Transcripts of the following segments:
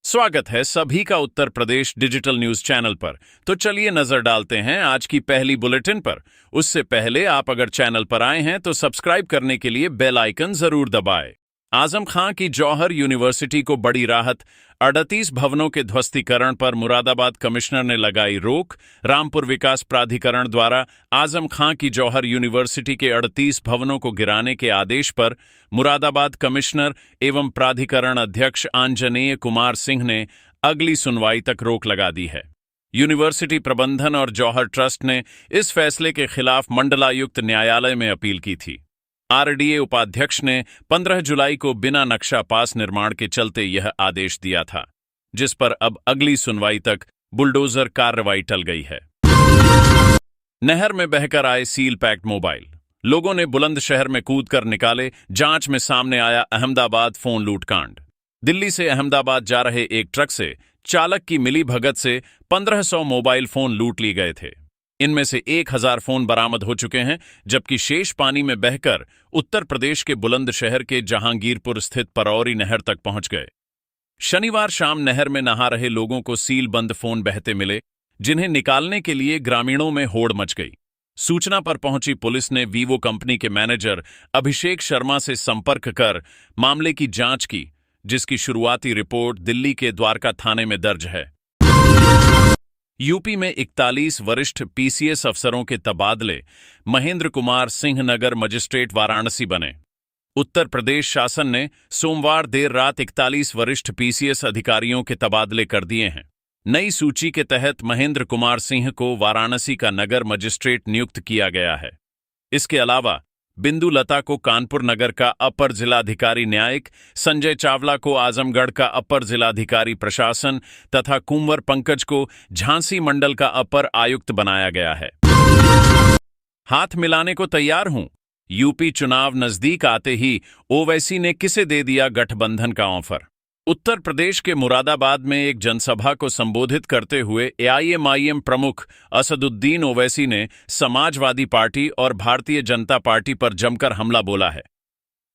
स्वागत है सभी का Uttar Pradesh digital news channel पर। तो चलिए नजर डालते हैं आज की पहली बुलेटिन पर। उससे पहले आप अगर चैनल पर आए हैं तो सब्सक्राइब करने के लिए बेल आइकन जरूर दबाएं। आजम खां की जौहर यूनिवर्सिटी को बड़ी राहत। 38 भवनों के ध्वस्तीकरण पर मुरादाबाद कमिश्नर ने लगाई रोक। रामपुर विकास प्राधिकरण द्वारा आजम खां की जौहर यूनिवर्सिटी के 38 भवनों को गिराने के आदेश पर मुरादाबाद कमिश्नर एवं प्राधिकरण अध्यक्ष आंजनेय कुमार सिंह ने अगली सुनवाई तक रोक लगा दी है। यूनिवर्सिटी प्रबंधन और जौहर ट्रस्ट ने इस फैसले के खिलाफ मंडलायुक्त न्यायालय में अपील की थी। आरडीए उपाध्यक्ष ने 15 जुलाई को बिना नक्शा पास निर्माण के चलते यह आदेश दिया था, जिस पर अब अगली सुनवाई तक बुलडोजर कार्रवाई टल गई है। नहर में बहकर आए सील पैक्ड मोबाइल, लोगों ने बुलंदशहर में कूदकर निकाले। जांच में सामने आया अहमदाबाद फोन लूटकांड। दिल्ली से अहमदाबाद जा रहे एक ट्रक से चालक की मिलीभगत से 1500 मोबाइल फोन लूट लिए गए थे। इनमें से 1000 फोन बरामद हो चुके हैं, जबकि शेष पानी में बहकर उत्तर प्रदेश के बुलंदशहर के जहांगीरपुर स्थित परौरी नहर तक पहुंच गए। शनिवार शाम नहर में नहा रहे लोगों को सीलबंद फोन बहते मिले, जिन्हें निकालने के लिए ग्रामीणों में होड़ मच गई। सूचना पर पहुंची पुलिस ने वीवो कंपनी के मैनेजर अभिषेक शर्मा से संपर्क कर मामले की जांच की, जिसकी शुरुआती रिपोर्ट दिल्ली के द्वारका थाने में दर्ज है। यूपी में 41 वरिष्ठ पीसीएस अफसरों के तबादले। महेंद्र कुमार सिंह नगर मजिस्ट्रेट वाराणसी बने। उत्तर प्रदेश शासन ने सोमवार देर रात 41 वरिष्ठ पीसीएस अधिकारियों के तबादले कर दिए हैं। नई सूची के तहत महेंद्र कुमार सिंह को वाराणसी का नगर मजिस्ट्रेट नियुक्त किया गया है। इसके अलावा बिंदु लता को कानपुर नगर का अपर जिलाधिकारी न्यायिक, संजय चावला को आजमगढ़ का अपर जिलाधिकारी प्रशासन तथा कुंवर पंकज को झांसी मंडल का अपर आयुक्त बनाया गया है। हाथ मिलाने को तैयार हूं। यूपी चुनाव नजदीक आते ही ओवैसी ने किसे दे दिया गठबंधन का ऑफर। उत्तर प्रदेश के मुरादाबाद में एक जनसभा को संबोधित करते हुए एआईएमआईएम प्रमुख असदुद्दीन ओवैसी ने समाजवादी पार्टी और भारतीय जनता पार्टी पर जमकर हमला बोला है।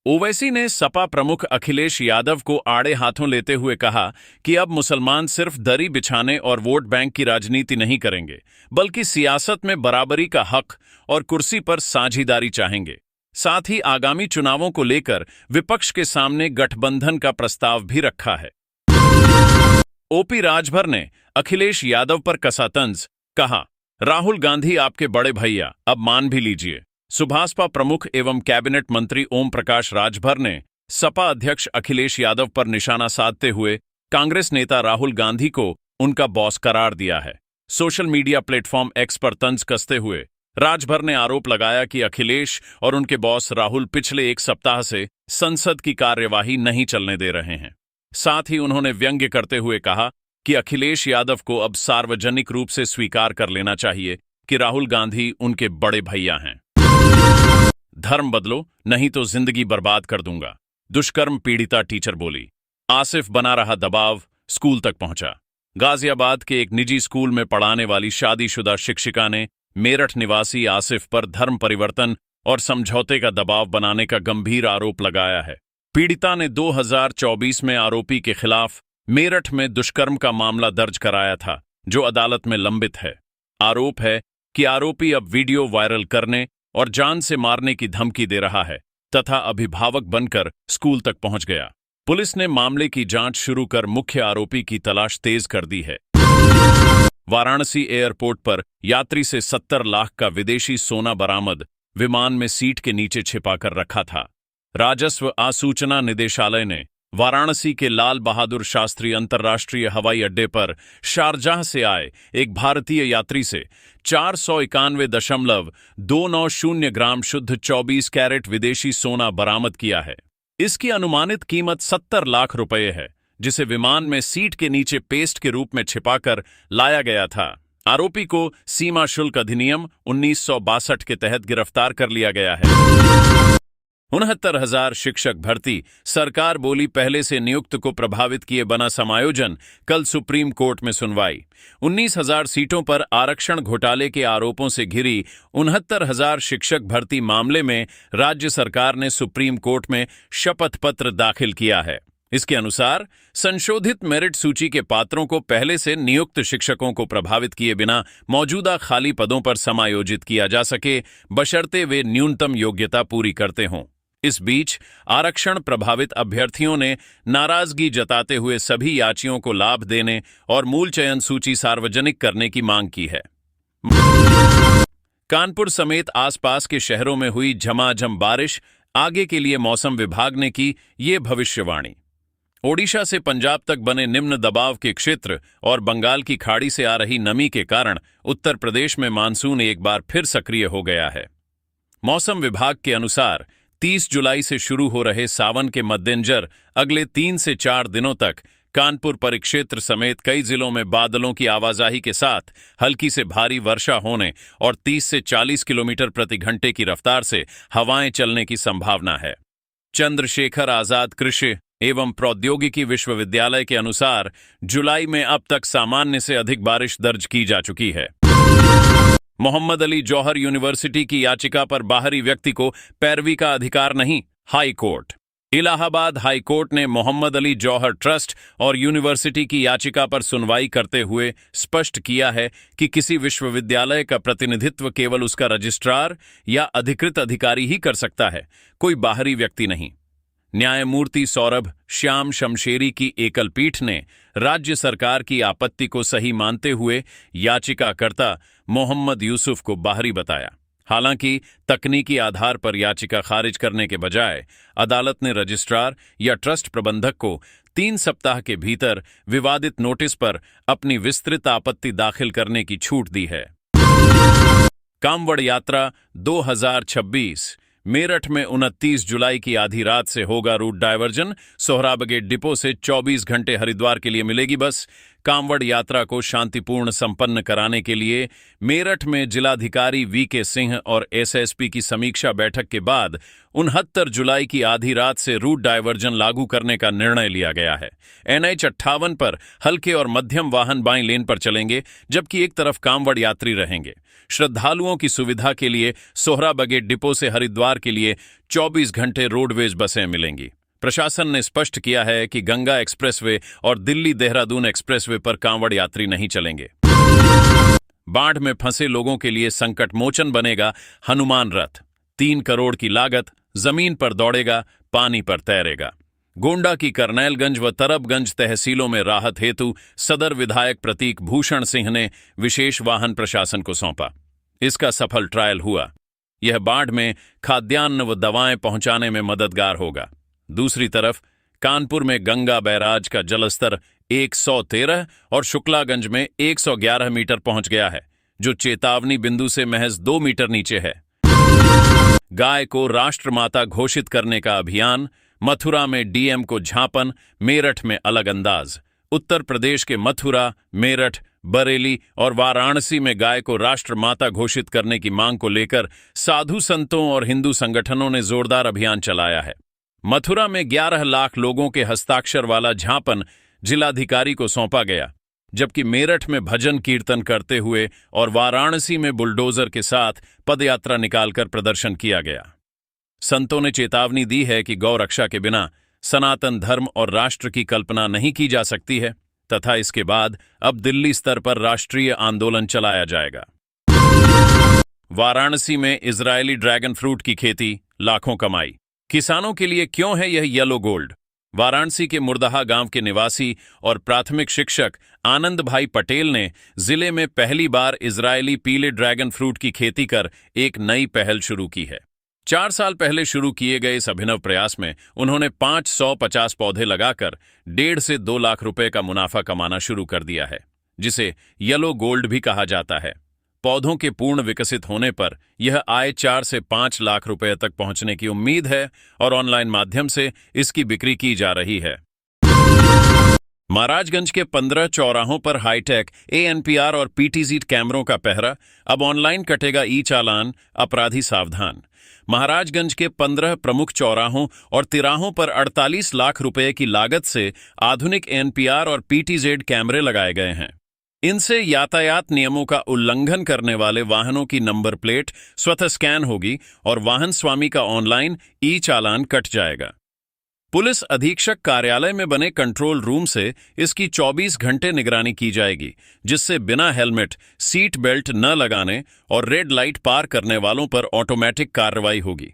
ओवैसी ने सपा प्रमुख अखिलेश यादव को आड़े हाथों लेते हुए कहा कि अब मुसलमान सिर्फ दरी बिछाने और वोट बैंक की राजनीति नहीं करेंगे, बल्कि सियासत में बराबरी का हक और कुर्सी पर साझीदारी चाहेंगे। साथ ही आगामी चुनावों को लेकर विपक्ष के सामने गठबंधन का प्रस्ताव भी रखा है। ओपी राजभर ने अखिलेश यादव पर कसा तंज, कहा राहुल गांधी आपके बड़े भैया, अब मान भी लीजिए। सुभाषपा प्रमुख एवं कैबिनेट मंत्री ओम प्रकाश राजभर ने सपा अध्यक्ष अखिलेश यादव पर निशाना साधते हुए कांग्रेस नेता राहुल गांधी को उनका बॉस करार दिया है। सोशल मीडिया प्लेटफॉर्म एक्स पर तंज कसते हुए राजभर ने आरोप लगाया कि अखिलेश और उनके बॉस राहुल पिछले एक सप्ताह से संसद की कार्यवाही नहीं चलने दे रहे हैं। साथ ही उन्होंने व्यंग्य करते हुए कहा कि अखिलेश यादव को अब सार्वजनिक रूप से स्वीकार कर लेना चाहिए कि राहुल गांधी उनके बड़े भैया हैं। धर्म बदलो नहीं तो जिंदगी बर्बाद कर दूंगा, दुष्कर्म पीड़िता टीचर बोली। आसिफ बना रहा दबाव स्कूल तक पहुंचा। गाजियाबाद के एक निजी स्कूल में पढ़ाने वाली शादीशुदा शिक्षिका ने मेरठ निवासी आसिफ पर धर्म परिवर्तन और समझौते का दबाव बनाने का गंभीर आरोप लगाया है। पीड़िता ने 2024 में आरोपी के खिलाफ मेरठ में दुष्कर्म का मामला दर्ज कराया था, जो अदालत में लंबित है। आरोप है कि आरोपी अब वीडियो वायरल करने और जान से मारने की धमकी दे रहा है तथा अभिभावक बनकर स्कूल तक पहुंच गया। पुलिस ने मामले की जांच शुरू कर मुख्य आरोपी की तलाश तेज कर दी है। वाराणसी एयरपोर्ट पर यात्री से 70 लाख का विदेशी सोना बरामद, विमान में सीट के नीचे छिपाकर रखा था। राजस्व आसूचना निदेशालय ने वाराणसी के लाल बहादुर शास्त्री अंतर्राष्ट्रीय हवाई अड्डे पर शारजाह से आए एक भारतीय यात्री से 491.290 ग्राम शुद्ध 24 कैरेट विदेशी सोना बरामद किया है। इसकी अनुमानित कीमत 70 लाख रुपए है, जिसे विमान में सीट के नीचे पेस्ट के रूप में छिपाकर लाया गया था। आरोपी को सीमा शुल्क अधिनियम 1962 के तहत गिरफ्तार कर लिया गया है। 69,000 शिक्षक भर्ती, सरकार बोली पहले से नियुक्त को प्रभावित किए बना समायोजन। कल सुप्रीम कोर्ट में सुनवाई। 19,000 सीटों पर आरक्षण घोटाले के आरोपों से घिरी 69,000 शिक्षक भर्ती मामले में राज्य सरकार ने सुप्रीम कोर्ट में शपथ पत्र दाखिल किया है। इसके अनुसार संशोधित मेरिट सूची के पात्रों को पहले से नियुक्त शिक्षकों को प्रभावित किए बिना मौजूदा खाली पदों पर समायोजित किया जा सके, बशर्ते वे न्यूनतम योग्यता पूरी करते हों। इस बीच आरक्षण प्रभावित अभ्यर्थियों ने नाराजगी जताते हुए सभी याचियों को लाभ देने और मूल चयन सूची सार्वजनिक करने की मांग की है। कानपुर समेत आसपास के शहरों में हुई झमाझम बारिश, आगे के लिए मौसम विभाग ने की ये भविष्यवाणी। ओडिशा से पंजाब तक बने निम्न दबाव के क्षेत्र और बंगाल की खाड़ी से आ रही नमी के कारण उत्तर प्रदेश में मानसून एक बार फिर सक्रिय हो गया है। मौसम विभाग के अनुसार 30 जुलाई से शुरू हो रहे सावन के मद्देनजर अगले 3 से 4 दिनों तक कानपुर परिक्षेत्र समेत कई जिलों में बादलों की आवाजाही के साथ हल्की से भारी वर्षा होने और 30 से 40 किलोमीटर प्रति घंटे की रफ्तार से हवाएं चलने की संभावना है। चंद्रशेखर आजाद कृषि एवं प्रौद्योगिकी विश्वविद्यालय के अनुसार जुलाई में अब तक सामान्य से अधिक बारिश दर्ज की जा चुकी है। मोहम्मद अली जौहर यूनिवर्सिटी की याचिका पर बाहरी व्यक्ति को पैरवी का अधिकार नहीं, high court. Allahabad high court ने मोहम्मद अली जौहर ट्रस्ट और यूनिवर्सिटी की याचिका पर सुनवाई करते हुए स्पष्ट किया है कि किसी विश्वविद्यालय का प्रतिनिधित्व केवल उसका रजिस्ट्रार या अधिकृत अधिकारी ही कर सकता है, कोई बाहरी व्यक्ति नहीं। न्यायमूर्ति सौरभ श्याम शमशेरी की एकल पीठ ने राज्य सरकार की आपत्ति को सही मानते हुए याचिकाकर्ता मोहम्मद यूसुफ को बाहरी बताया। हालांकि तकनीकी आधार पर याचिका खारिज करने के बजाय अदालत ने रजिस्ट्रार या ट्रस्ट प्रबंधक को 3 सप्ताह के भीतर विवादित नोटिस पर अपनी विस्तृत आपत्ति दाखिल करने की छूट दी है। कांवड़ यात्रा 2026 मेरठ में 29 जुलाई की आधी रात से होगा रूट डायवर्जन। सोहराबगेट डिपो से 24 घंटे हरिद्वार के लिए मिलेगी बस। कांवड़ यात्रा को शांतिपूर्ण संपन्न कराने के लिए मेरठ में जिलाधिकारी वीके सिंह और एसएसपी की समीक्षा बैठक के बाद 69 जुलाई की आधी रात से रूट डायवर्जन लागू करने का निर्णय लिया गया है। NH 58 पर हल्के और मध्यम वाहन बाईं लेन पर चलेंगे, जबकि एक तरफ कांवड़ यात्री रहेंगे। श्रद्धालुओं की सुविधा के लिए सोहराबगेट डिपो से हरिद्वार के लिए 24 घंटे रोडवेज बसें मिलेंगी। प्रशासन ने स्पष्ट किया है कि गंगा एक्सप्रेसवे और दिल्ली देहरादून एक्सप्रेसवे पर कांवड़ यात्री नहीं चलेंगे। बाढ़ में फंसे लोगों के लिए संकट मोचन बनेगा हनुमान रथ। 3 करोड़ की लागत, जमीन पर दौड़ेगा, पानी पर तैरेगा। गोंडा की करनैलगंज व तरबगंज तहसीलों में राहत हेतु सदर विधायक प्रतीक भूषण सिंह ने विशेष वाहन प्रशासन को सौंपा। इसका सफल ट्रायल हुआ। यह बाढ़ में खाद्यान्न व दवाएं पहुंचाने में मददगार होगा। दूसरी तरफ कानपुर में गंगा बैराज का जलस्तर 113 और शुक्लागंज में 111 मीटर पहुंच गया है, जो चेतावनी बिंदु से महज 2 मीटर नीचे है। गाय को राष्ट्रमाता घोषित करने का अभियान, मथुरा में डीएम को झांपन, मेरठ में अलग अंदाज। उत्तर प्रदेश के मथुरा, मेरठ, बरेली और वाराणसी में गाय को राष्ट्रमाता घोषित करने की मांग को लेकर साधु संतों और हिंदू संगठनों ने जोरदार अभियान चलाया है। मथुरा में 11 लाख लोगों के हस्ताक्षर वाला झांपन जिलाधिकारी को सौंपा गया, जबकि मेरठ में भजन कीर्तन करते हुए और वाराणसी में बुलडोजर के साथ पदयात्रा निकालकर प्रदर्शन किया गया। संतों ने चेतावनी दी है कि गौ रक्षा के बिना सनातन धर्म और राष्ट्र की कल्पना नहीं की जा सकती है तथा इसके बाद अब दिल्ली स्तर पर राष्ट्रीय आंदोलन चलाया जाएगा। वाराणसी में इजरायली ड्रैगन फ्रूट की खेती, लाखों कमाई। किसानों के लिए क्यों है यह येलो गोल्ड? वाराणसी के मुर्दहा गांव के निवासी और प्राथमिक शिक्षक आनंद भाई पटेल ने जिले में पहली बार इजरायली पीले ड्रैगन फ्रूट की खेती कर एक नई पहल शुरू की है। 4 साल पहले शुरू किए गए इस अभिनव प्रयास में उन्होंने 550 पौधे लगाकर 1.5 से 2 लाख रुपए का मुनाफा कमाना शुरू कर दिया है, जिसे येलो गोल्ड भी कहा जाता है। पौधों के पूर्ण विकसित होने पर यह आय 4 से 5 लाख रुपए तक पहुंचने की उम्मीद है और ऑनलाइन माध्यम से इसकी बिक्री की जा रही है। महाराजगंज के 15 चौराहों पर हाईटेक ANPR और PTZ कैमरों का पहरा, अब ऑनलाइन कटेगा ई-चालान, अपराधी सावधान। महाराजगंज के 15 प्रमुख चौराहों और तिराहों पर 48 लाख रुपए की लागत से आधुनिक ANPR और PTZ कैमरे लगाए गए हैं। इनसे यातायात नियमों का उल्लंघन करने वाले वाहनों की नंबर प्लेट स्वतः स्कैन होगी और वाहन स्वामी का ऑनलाइन ई-चालान कट जाएगा। पुलिस अधीक्षक कार्यालय में बने कंट्रोल रूम से इसकी 24 घंटे निगरानी की जाएगी, जिससे बिना हेलमेट, सीट बेल्ट न लगाने और रेड लाइट पार करने वालों पर ऑटोमेटिक कार्रवाई होगी।